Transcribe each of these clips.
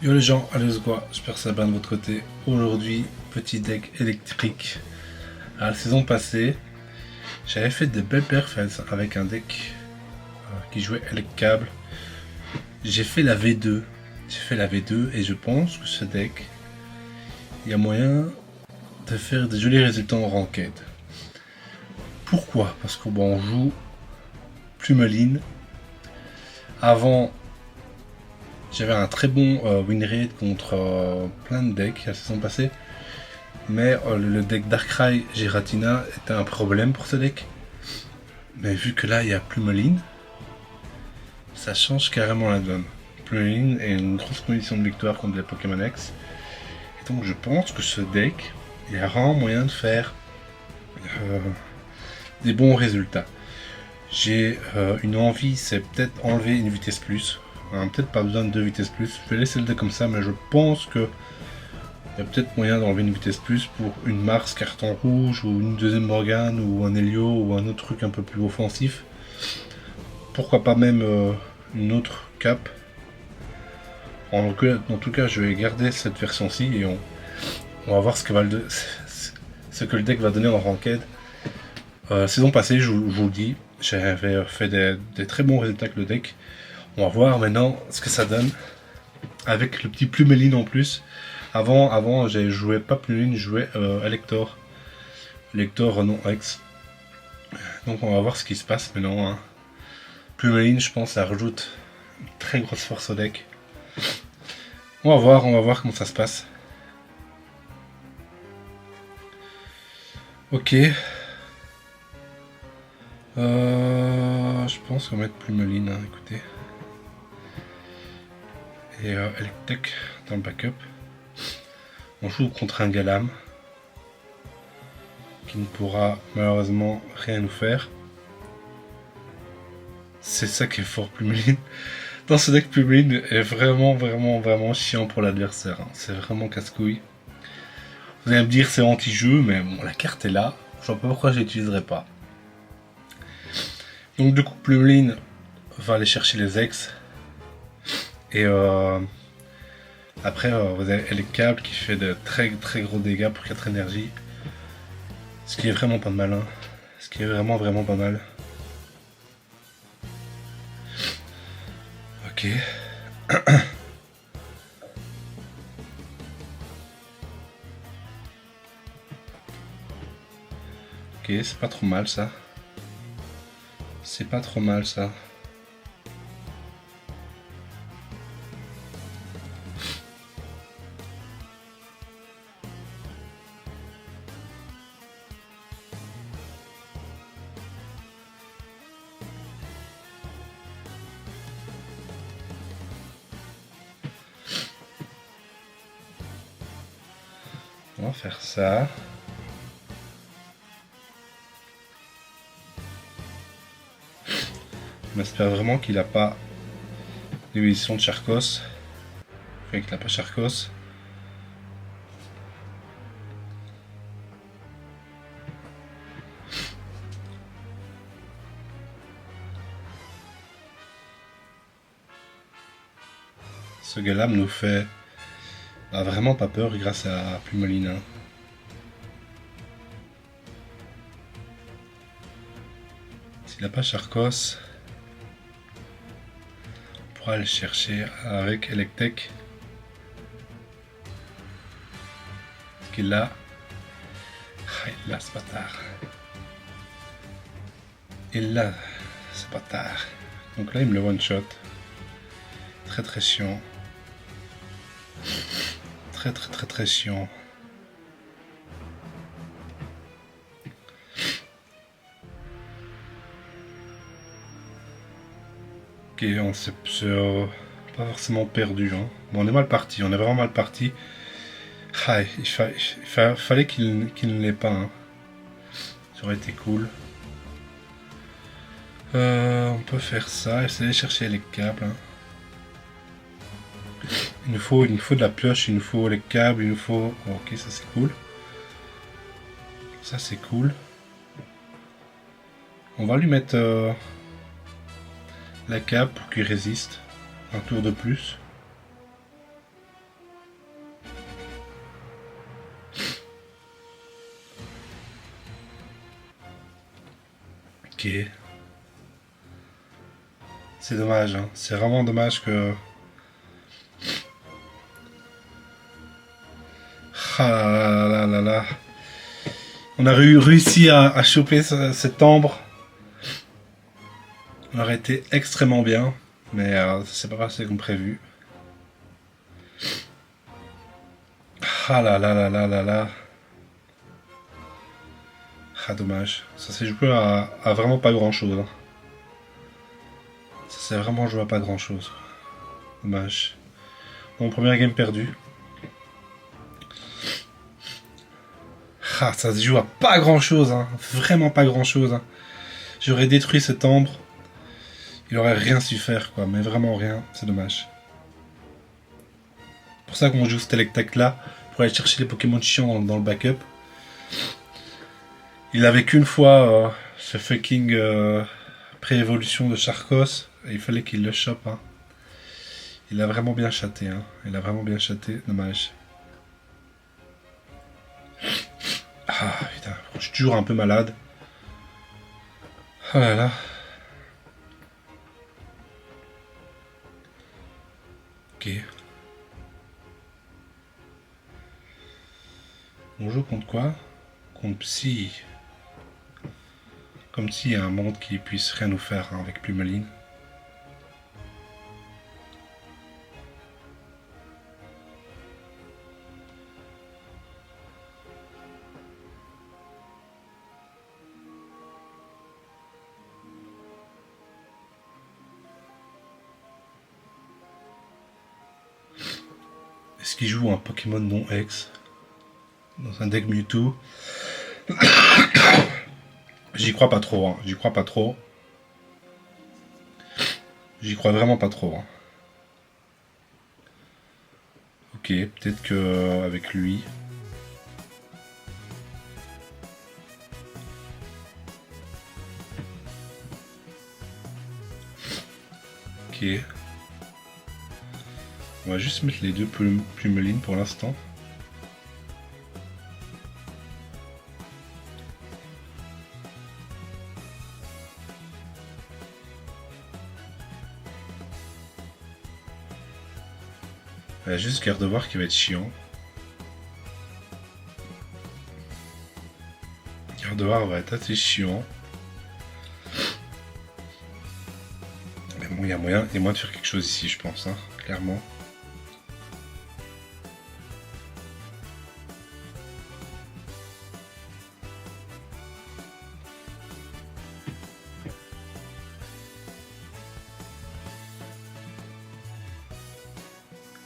Yo les gens, allez quoi, j'espère que ça va bien de votre côté. Aujourd'hui, petit deck électrique. À la saison passée, j'avais fait de belles perfs avec un deck qui jouait avec câble. J'ai fait la V2. J'ai fait la V2 et je pense que ce deck, il y a moyen de faire des jolis résultats en ranked. Pourquoi? Parce qu'on on joue Plumeline. Avant, j'avais un très bon win rate contre plein de decks la saison passée. Mais le deck Darkrai Giratina était un problème pour ce deck. Mais vu que là il y a Plumeline, ça change carrément la donne. Plumeline est une grosse condition de victoire contre les Pokémon X. Et donc je pense que ce deck, il y a vraiment moyen de faire euh, des bons résultats. J'ai une envie, c'est peut-être enlever une vitesse plus. Peut-être pas besoin de 2 vitesses plus. Je vais laisser le deck comme ça, mais je pense que il y a peut-être moyen d'enlever une vitesse plus pour une Mars carton rouge ou une deuxième Morgane ou un Helio ou un autre truc un peu plus offensif. Pourquoi pas même une autre cap. En tout cas, je vais garder cette version-ci et on va voir ce que le deck va donner en ranked. Saison passée, je vous le dis, j'avais fait des très bons résultats avec le deck. On va voir maintenant ce que ça donne avec le petit Plumeline en plus. Avant j'ai joué pas Plumeline, je jouais Elector. Elector non X. Donc on va voir ce qui se passe maintenant. Hein. Plumeline, je pense, ça rajoute une très grosse force au deck. On va voir comment ça se passe. Ok. Je pense qu'on va mettre Plumeline, hein, écoutez. Et Electek dans le backup. On joue contre un Galam qui ne pourra malheureusement rien nous faire. C'est ça qui est fort, Plumeline. Dans ce deck, Plumeline est vraiment chiant pour l'adversaire. Hein. C'est vraiment casse-couille. Vous allez me dire c'est anti-jeu, mais bon, la carte est là. Je vois pas pourquoi je l'utiliserai pas. Donc du coup, Plumeline va aller chercher les ex. Et après, vous avez Elecable qui fait de très gros dégâts pour 4 énergies. Ce qui est vraiment pas mal. Hein. Ce qui est vraiment pas mal. Ok. Ok, c'est pas trop mal ça. C'est pas trop mal ça. On va faire ça. On espère vraiment qu'il a pas l'évolution de Charcos. Qu'il n'a pas Charcos. Ce Galam nous fait vraiment pas peur grâce à Plumeline. Hein. S'il n'a pas Charcos, on pourra le chercher avec Electek. Est-ce qu'il l'a? Ah, il l'a ce bâtard. Il l'a ce bâtard. Donc là il me le one shot. Très chiant. Très chiant. Ok, on s'est pas forcément perdu. Hein. Bon, on est mal parti, on est vraiment mal parti. Ah, fallait qu'il ne l'ait pas. Hein. Ça aurait été cool. On peut faire ça, essayer de chercher les câbles. Hein. Il nous faut de la pioche, il nous faut les câbles, il nous faut... Oh, ok, ça c'est cool. Ça c'est cool. On va lui mettre la cape pour qu'il résiste. Un tour de plus. Ok. C'est dommage, hein. C'est vraiment dommage que... Ah là là là là. On a réussi à choper cet ambre. On aurait été extrêmement bien. Mais c'est pas passé comme prévu. Ah là là là là là là. Ah dommage. Ça s'est joué à vraiment pas grand chose. Hein. Ça s'est vraiment joué à pas grand chose. Dommage. Mon premier game perdu. Ah, ça se joue à pas grand chose, hein. Vraiment pas grand chose. Hein. J'aurais détruit cet ambre. Il aurait rien su faire, quoi. Mais vraiment rien. C'est dommage. C'est pour ça qu'on joue cet Electek là. Pour aller chercher les Pokémon chiants dans le backup. Il avait qu'une fois ce fucking pré-évolution de Charcos. Et il fallait qu'il le chope. Hein. Il a vraiment bien chaté. Hein. Il a vraiment bien chaté. Dommage. Ah putain, je suis toujours un peu malade. Oh là là. Ok. On joue contre quoi? Contre Psy. Comme s'il y a un monde qui puisse rien nous faire hein, avec Plumeline. Est-ce qu'il joue un Pokémon non X dans un deck Mewtwo? J'y crois pas trop, hein. J'y crois pas trop. J'y crois vraiment pas trop. Hein. Ok, peut-être que avec lui. Ok. On va juste mettre les deux plumelines pour l'instant. Il y a juste Gardevoir qui va être chiant. Gardevoir va être assez chiant. Mais bon, il y a moyen de faire quelque chose ici, je pense, hein, clairement.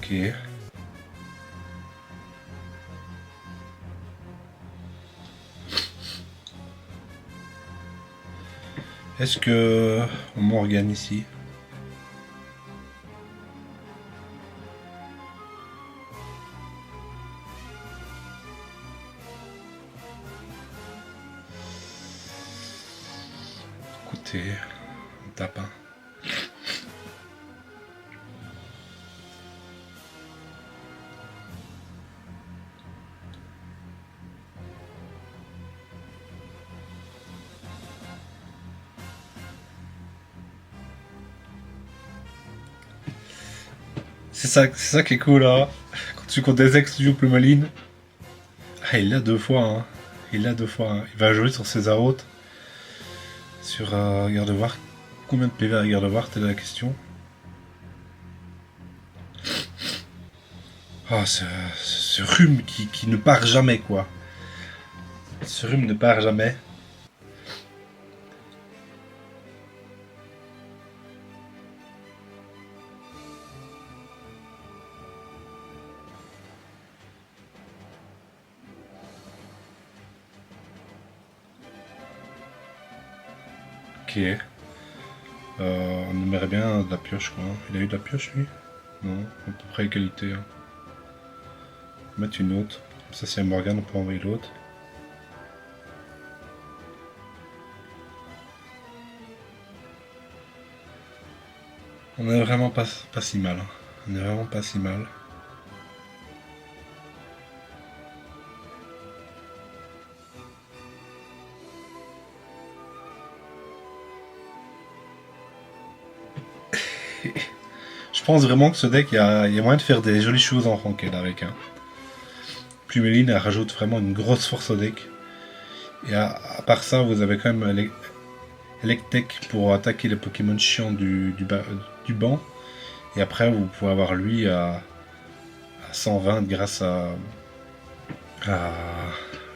Ok. Est-ce que on m'organe ici? Écoutez, on tape un. C'est ça qui est cool là. Quand tu comptes des ex, tu joues Plumeline. Ah, il l'a deux fois. Hein. Il l'a deux fois. Hein. Il va jouer sur ses Arotes. Sur Gardevoir. Combien de PV à Gardevoir? Telle est la question. Ah, ce rhume qui ne part jamais quoi. Ce rhume ne part jamais. Ok. On aimerait bien de la pioche quoi. Il a eu de la pioche lui? Non, à peu près égalité. Hein. Mettre une autre. Ça c'est Morgane, on peut envoyer l'autre. On est vraiment pas si mal. Hein. On est vraiment pas si mal. pense vraiment que ce deck, il y a moyen de faire des jolies choses en ranked avec. Hein. Plumeline, elle rajoute vraiment une grosse force au deck. Et à part ça, vous avez quand même Electek pour attaquer les Pokémon chiants du banc. Et après, vous pouvez avoir lui à 120 grâce à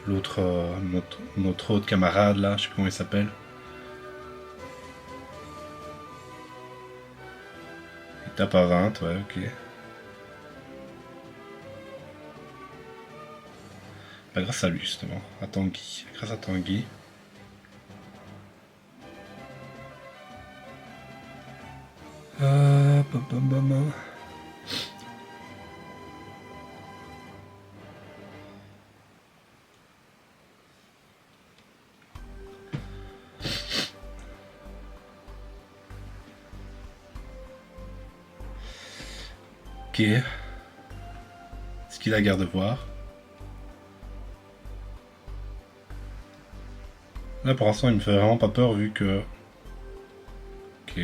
l'autre, notre autre camarade là, je sais plus comment il s'appelle. Il tape à 20, ouais, ok. Bah, grâce à lui justement, à Tanguy. Grâce à Tanguy. Bam, bam, bam, bam. Ok. Ce qu'il a garde de voir. Là pour l'instant il me fait vraiment pas peur vu que. Ok.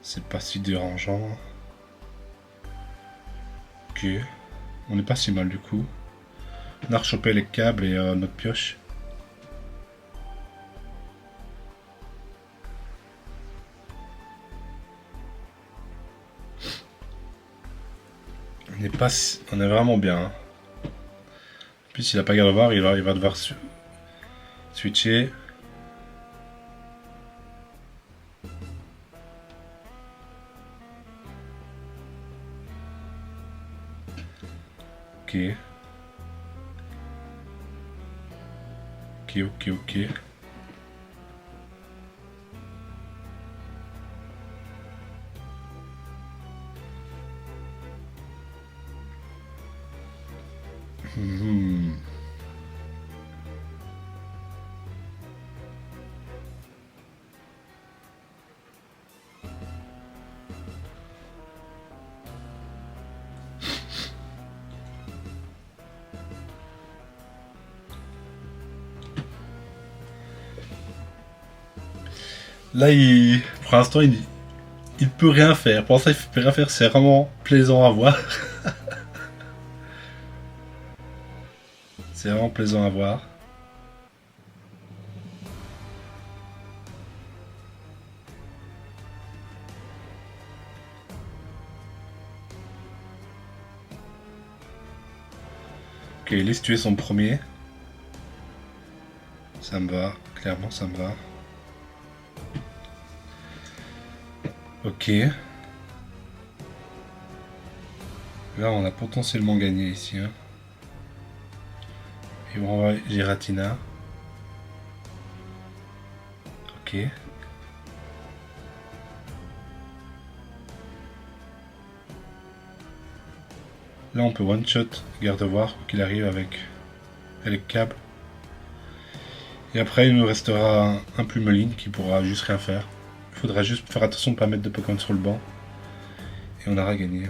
C'est pas si dérangeant. Ok. On n'est pas si mal du coup. On a rechopé les câbles et notre pioche. On est vraiment bien. Hein. En plus, il a pas garde de voir, il va devoir switcher. Ok. Ok. Hmm. Là, pour l'instant, il peut rien faire. Pour l'instant, il peut rien faire. C'est vraiment plaisant à voir. C'est vraiment plaisant à voir. Ok, il laisse tuer son premier. Ça me va. Clairement, ça me va. Ok. Là, on a potentiellement gagné ici. Hein. Et on va Giratina. Ok. Là, on peut one-shot Gardevoir qu'il arrive avec le câble. Et après, il nous restera un Plumeline qui pourra juste rien faire. Il faudra juste faire attention de ne pas mettre de Pokémon sur le banc. Et on aura gagné.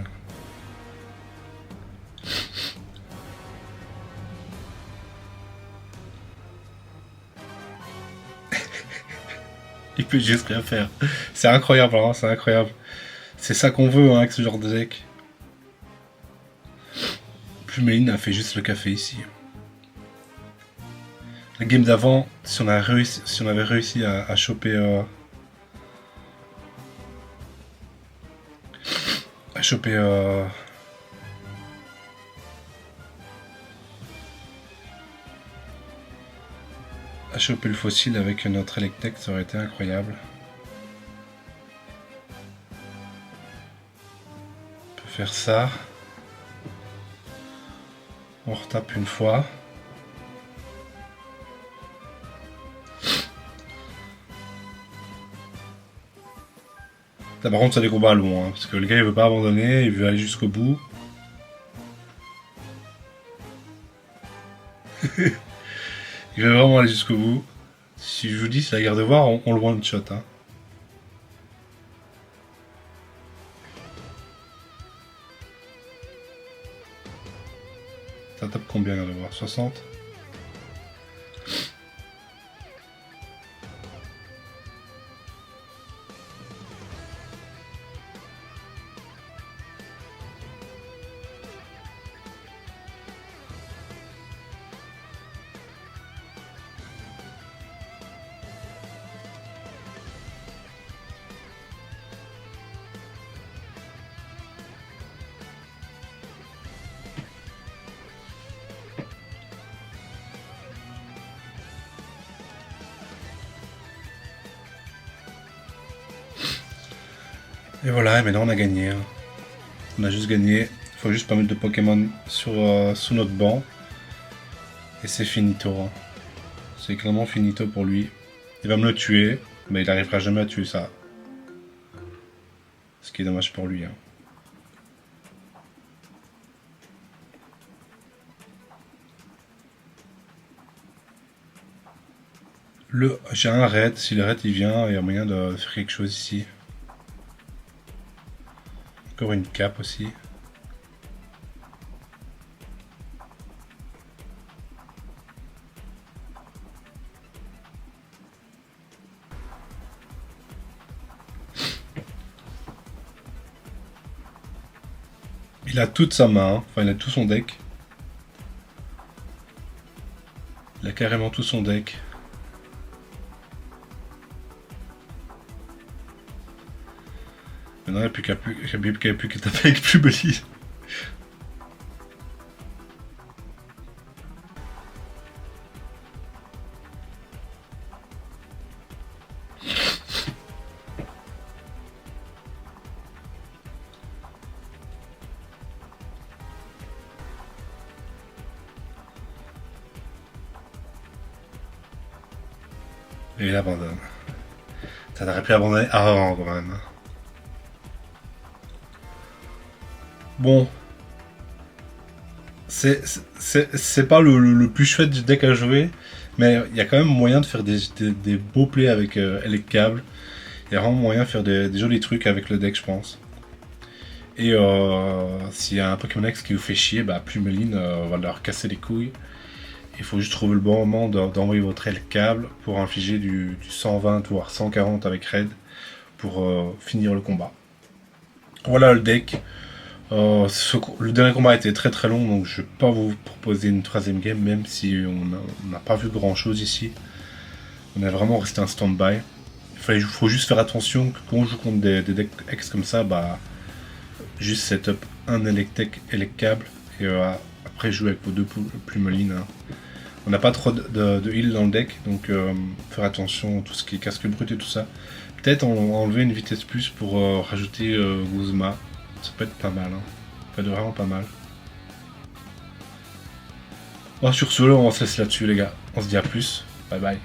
Il peut juste rien faire. C'est incroyable, hein, c'est incroyable. C'est ça qu'on veut hein, avec ce genre de deck. Plumeline a fait juste le café ici. La game d'avant, si on avait réussi à choper à choper le fossile avec notre Electek, ça aurait été incroyable. On peut faire ça. On retape une fois. Là, par contre, ça des combats longs, hein, parce que le gars il veut pas abandonner, il veut aller jusqu'au bout. Il veut vraiment aller jusqu'au bout. Si je vous dis, c'est la garde de voir, on le one shot. Hein. Ça tape combien garde de voir 60. Et voilà, et maintenant on a gagné. Hein. On a juste gagné. Il faut juste pas mettre de Pokémon sous notre banc. Et c'est finito. Hein. C'est clairement finito pour lui. Il va me le tuer, mais il n'arrivera jamais à tuer ça. Ce qui est dommage pour lui. Hein. J'ai un raid. Si le raid il vient, il y a moyen de faire quelque chose ici. Encore une cape aussi. Il a toute sa main, enfin il a tout son deck. Il a carrément tout son deck. Maintenant il n'y a plus qu'à taper avec Plumely. Et il abandonne. Ça n'aurait pu abandonner avant quand même. Bon. C'est pas le plus chouette du deck à jouer, mais il y a quand même moyen de faire des beaux plays avec Electcable. Il y a vraiment moyen de faire des jolis trucs avec le deck, je pense. Et s'il y a un Pokémon X qui vous fait chier, bah Plumeline va leur casser les couilles. Il faut juste trouver le bon moment d'envoyer votre Electcable pour infliger du 120 voire 140 avec Raid pour finir le combat. Voilà le deck. Le dernier combat a été très très long, donc je vais pas vous proposer une troisième game, même si on n'a pas vu grand chose ici. On est vraiment resté un stand-by. Il faut juste faire attention que quand on joue contre des decks X comme ça, bah juste setup un Electcable et après jouer avec vos deux Plumelines. Hein. On n'a pas trop de heal dans le deck, donc faire attention à tout ce qui est casque brut et tout ça. Peut-être enlever une vitesse plus pour rajouter Guzma. Ça peut être pas mal, hein. Ça peut être vraiment pas mal. Bon, sur ce, on se laisse là-dessus les gars. On se dit à plus. Bye bye.